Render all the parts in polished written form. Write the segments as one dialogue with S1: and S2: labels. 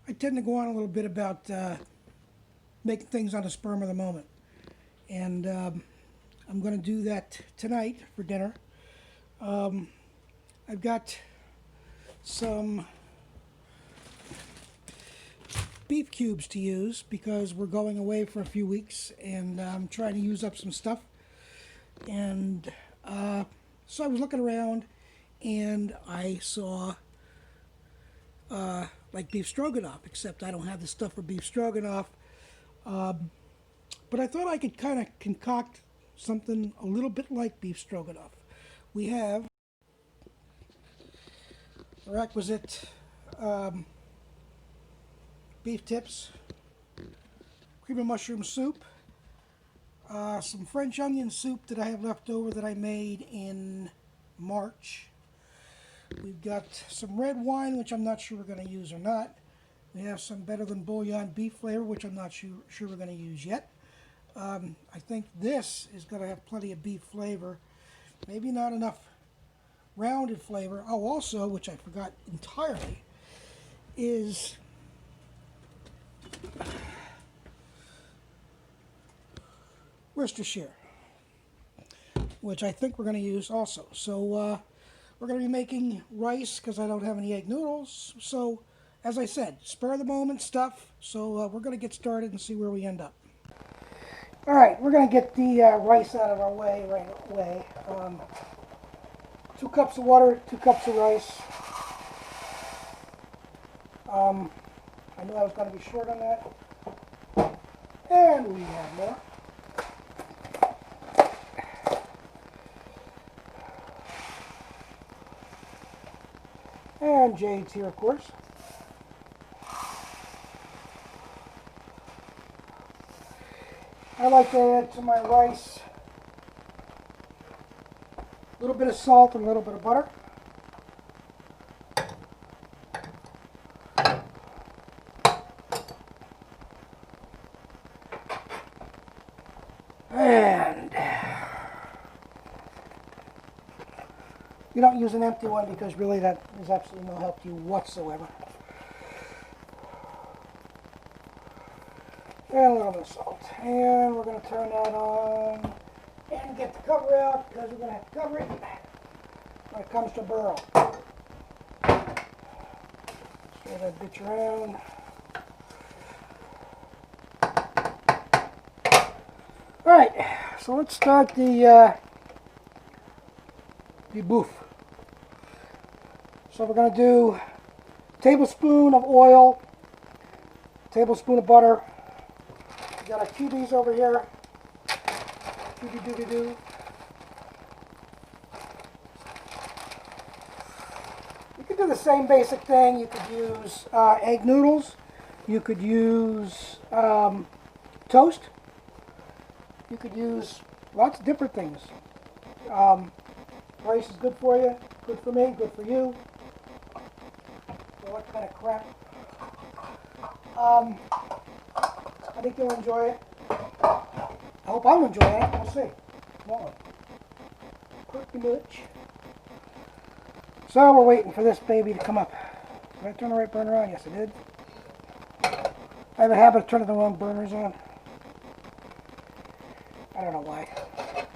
S1: I tend to go on a little bit about making things on the spur of the moment. And I'm going to do that tonight for dinner. I've got some beef cubes to use because we're going away for a few weeks and I'm trying to use up some stuff. And so I was looking around and I saw like beef stroganoff, except I don't have the stuff for beef stroganoff. But I thought I could kind of concoct something a little bit like beef stroganoff. We have the requisite beef tips, cream of mushroom soup, some French onion soup that I have left over that I made in March. We've got some red wine, which I'm not sure we're going to use or not. We have some Better Than Bullion beef flavor, which I'm not sure we're going to use yet. I think this is going to have plenty of beef flavor. Maybe not enough rounded flavor. Oh, also, which I forgot entirely, is Worcestershire, which I think we're going to use also. So we're going to be making rice because I don't have any egg noodles. So as I said, spur of the moment stuff. So we're going to get started and see where we end up. All right, we're going to get the rice out of our way right away. 2 cups of water, 2 cups of rice. I knew I was going to be short on that. And we have more. And Jade's here, of course. I like to add to my rice a little bit of salt and a little bit of butter. And you don't use an empty one because really that is absolutely no help to you whatsoever. And a little bit of salt. And we're going to turn that on and get the cover out because we're going to have to cover it when it comes to burl. Swirl that bitch around. Alright, so let's start the beef. So we're going to do a tablespoon of oil, a tablespoon of butter. We got our cubies over here. Cubie doobie doo. You could do the same basic thing. You could use egg noodles. You could use toast. You could use lots of different things. Rice is good for you, good for me, good for you. So what kind of crap? I think you'll enjoy it. I hope I'll enjoy it. We'll see. Come on. Pretty much. So we're waiting for this baby to come up. Did I turn the right burner on? Yes, I did. I have a habit of turning the wrong burners on. I don't know why.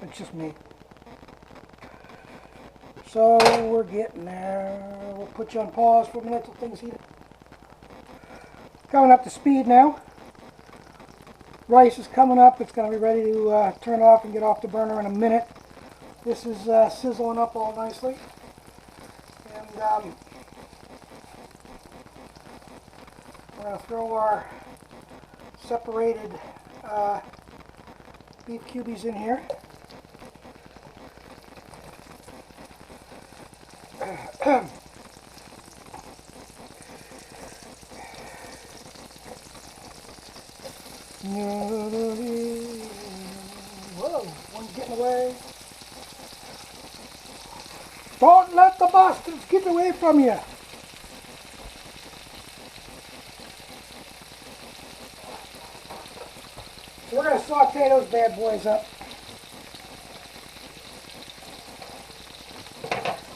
S1: It's just me. So we're getting there. We'll put you on pause for a minute till things heat. Coming up to speed now. Rice is coming up. It's going to be ready to turn off and get off the burner in a minute. This is sizzling up all nicely. And we're going to throw our separated beef cubies in here. Whoa, one's getting away. Don't let the bastards get away from you. So we're going to saute those bad boys up.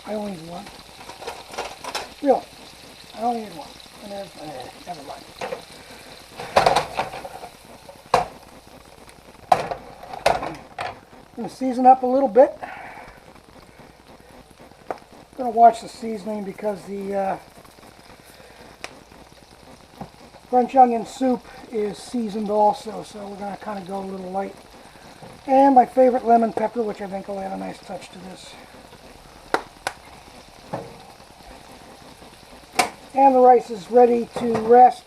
S1: I only need one. Really, I only need one. And there's, never mind. I'm going to season up a little bit. I'm going to watch the seasoning because the French onion soup is seasoned also, so we're going to kind of go a little light. And my favorite lemon pepper, which I think will add a nice touch to this. And the rice is ready to rest.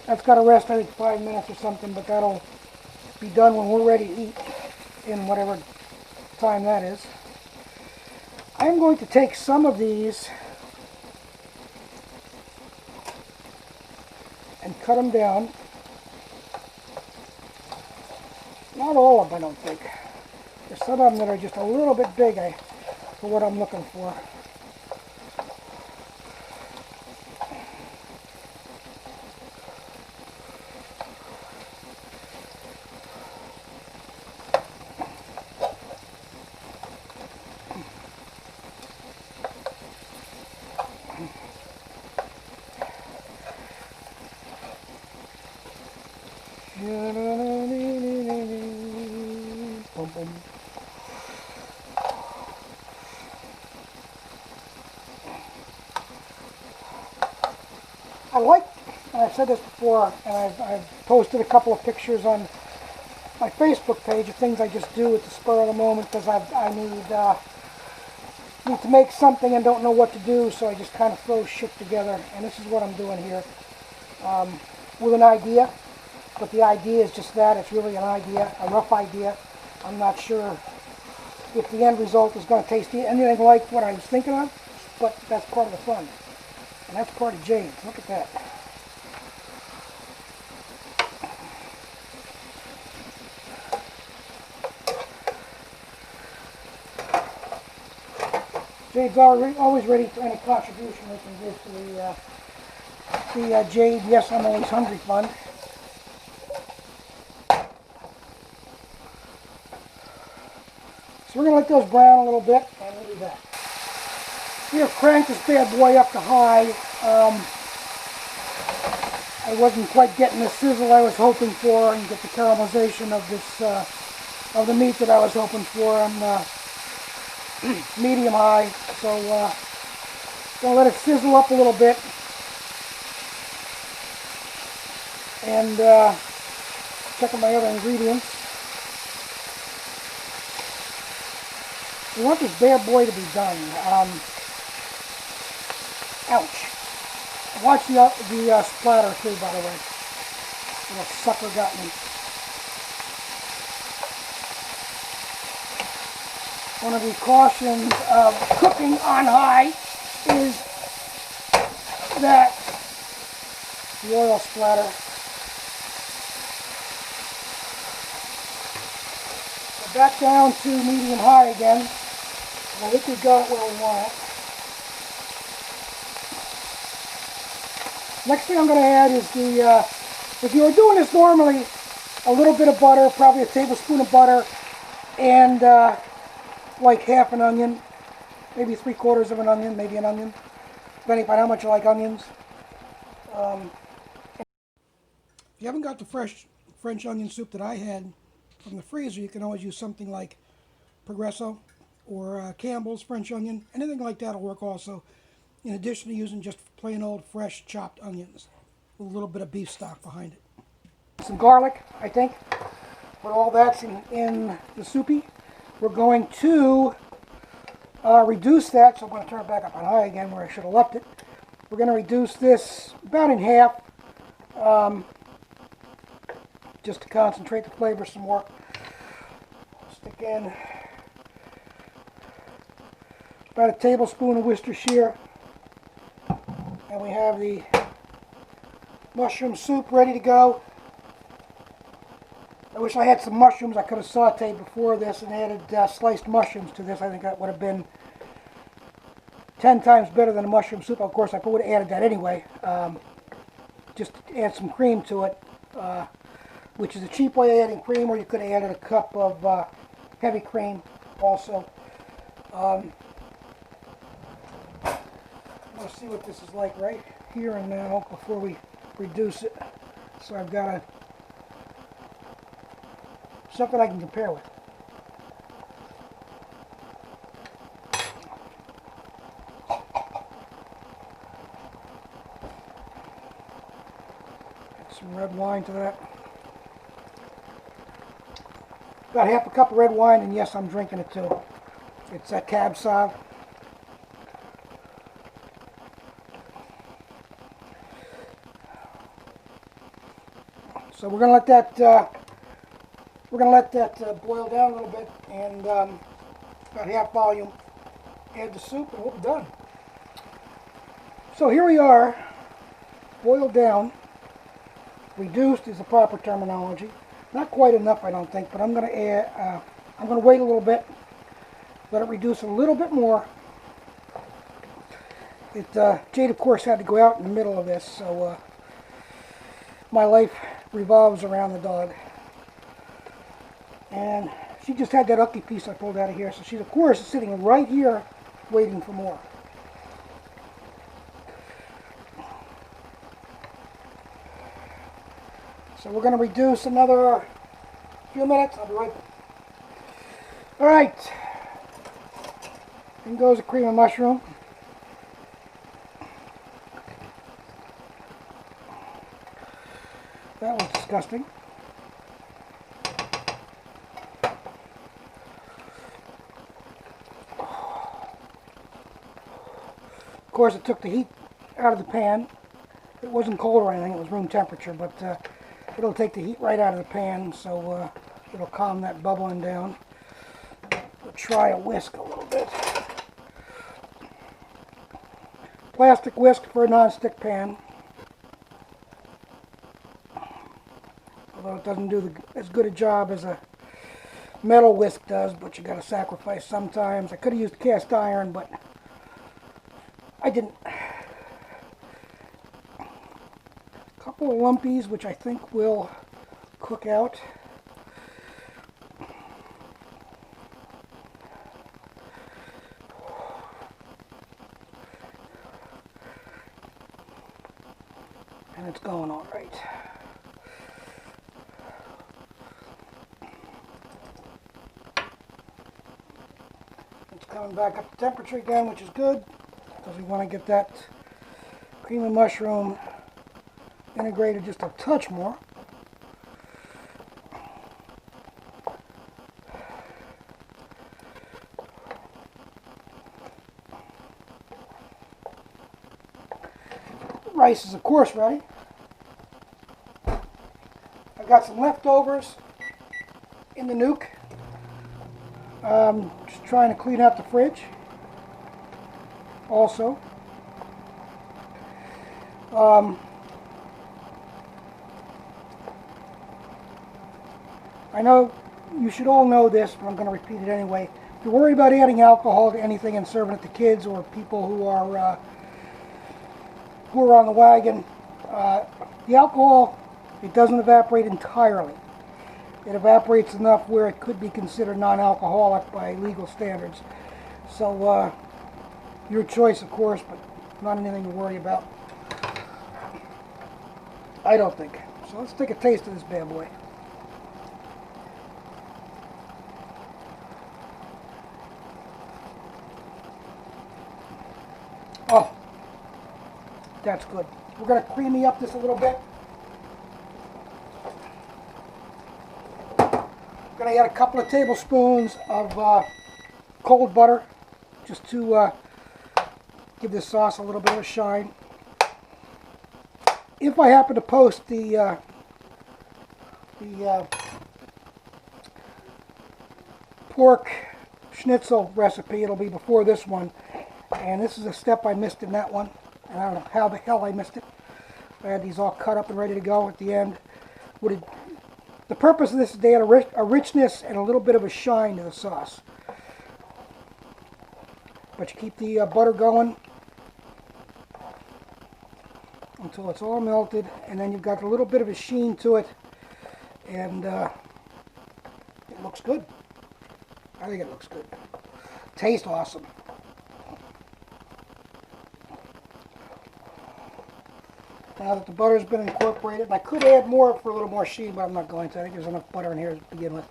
S1: That's got to rest, I think, 5 minutes or something, but that'll be done when we're ready to eat in whatever time that is. I'm going to take some of these and cut them down. Not all of them, I don't think. There's some of them that are just a little bit big for what I'm looking for. I like, and I've said this before, and I've posted a couple of pictures on my Facebook page of things I just do at the spur of the moment because I need to make something and don't know what to do, so I just kind of throw shit together, and this is what I'm doing here with an idea, but the idea is just that. It's really an idea, a rough idea. I'm not sure if the end result is going to taste anything like what I was thinking of, but that's part of the fun. And that's part of Jade's. Look at that. Jade's always ready for any contribution we can give to the Jade Yes, I'm Always Hungry Fund. So we're going to let those brown a little bit, and we'll do that. We have cranked this bad boy up to high. I wasn't quite getting the sizzle I was hoping for and get the caramelization of this of the meat that I was hoping for. I'm medium high, so gonna let it sizzle up a little bit, and check on my other ingredients. We want this bad boy to be done. Ouch. Watch the splatter too, by the way. Little sucker got me. One of the cautions of cooking on high is that the oil splatter. So back down to medium high again. I think we got it where we want it. Next thing I'm going to add is if you were doing this normally, a little bit of butter, probably a tablespoon of butter, and like half an onion, maybe 3/4 of an onion, maybe an onion, depending on how much you like onions. If you haven't got the fresh French onion soup that I had from the freezer, you can always use something like Progresso or Campbell's French onion. Anything like that will work also, in addition to using just plain old fresh chopped onions with a little bit of beef stock behind it. Some garlic, I think, but all that's in the soupy. We're going to reduce that, so I'm going to turn it back up on high again where I should have left it. We're going to reduce this about in half, just to concentrate the flavor some more. Stick in about a tablespoon of Worcestershire. And we have the mushroom soup ready to go. I wish I had some mushrooms. I could have sauteed before this and added sliced mushrooms to this. I think that would have been 10 times better than a mushroom soup. Of course, I would have added that anyway. Just to add some cream to it, which is a cheap way of adding cream, or you could have added a cup of heavy cream also. Let's see what this is like right here and now before we reduce it. So I've got something I can compare with. Add some red wine to that. About half a cup of red wine, and yes, I'm drinking it too. It's that Cab Sauv. So we're gonna let that boil down a little bit, and about half volume. Add the soup, and we'll be done. So here we are, boiled down. Reduced is the proper terminology. Not quite enough, I don't think, but I'm going to add. I'm going to wait a little bit, let it reduce a little bit more. Jade, of course, had to go out in the middle of this, so my life revolves around the dog. And she just had that ucky piece I pulled out of here, so she's, of course, sitting right here waiting for more. So we're going to reduce another few minutes. I'll be right back. All right. In goes the cream of mushroom. That was disgusting. Of course, it took the heat out of the pan. It wasn't cold or anything. It was room temperature, but it'll take the heat right out of the pan, so it'll calm that bubbling down. We'll try a whisk a little bit. Plastic whisk for a non-stick pan. Although it doesn't do as good a job as a metal whisk does, but you got to sacrifice sometimes. I could have used cast iron, but I didn't. A couple of lumpies, which I think will cook out. And it's going all right. It's coming back up to temperature again, which is good, because we want to get that cream of mushroom integrated just a touch more. Rice is, of course, ready. I've got some leftovers in the nuke. Just trying to clean out the fridge. Also, I know you should all know this, but I'm going to repeat it anyway. If you're worried about adding alcohol to anything and serving it to kids or people who are on the wagon, the alcohol, it doesn't evaporate entirely. It evaporates enough where it could be considered non-alcoholic by legal standards. So your choice, of course, but not anything to worry about. I don't think. So let's take a taste of this bad boy. Oh, that's good. We're going to creamy up this a little bit. I'm going to add a couple of tablespoons of cold butter just to give this sauce a little bit of a shine. If I happen to post the pork schnitzel recipe, it'll be before this one. And this is a step I missed in that one. And I don't know how the hell I missed it. I had these all cut up and ready to go at the end. The purpose of this is to add a richness and a little bit of a shine to the sauce. But you keep the butter going until it's all melted, and then you've got a little bit of a sheen to it, and it looks good. I think it looks good. Tastes awesome. Now that the butter's been incorporated, I could add more for a little more sheen, but I'm not going to. I think there's enough butter in here to begin with.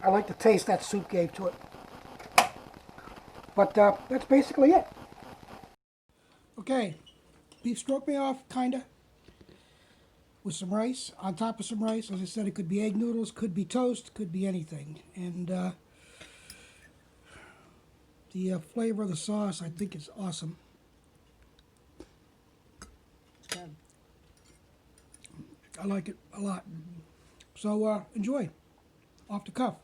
S1: I like the taste that soup gave to it. But that's basically it. Okay, beef stroganoff, kinda, with some rice, on top of some rice. As I said, it could be egg noodles, could be toast, could be anything. And the flavor of the sauce, I think, is awesome.
S2: It's good.
S1: I like it a lot. So enjoy, off the cuff.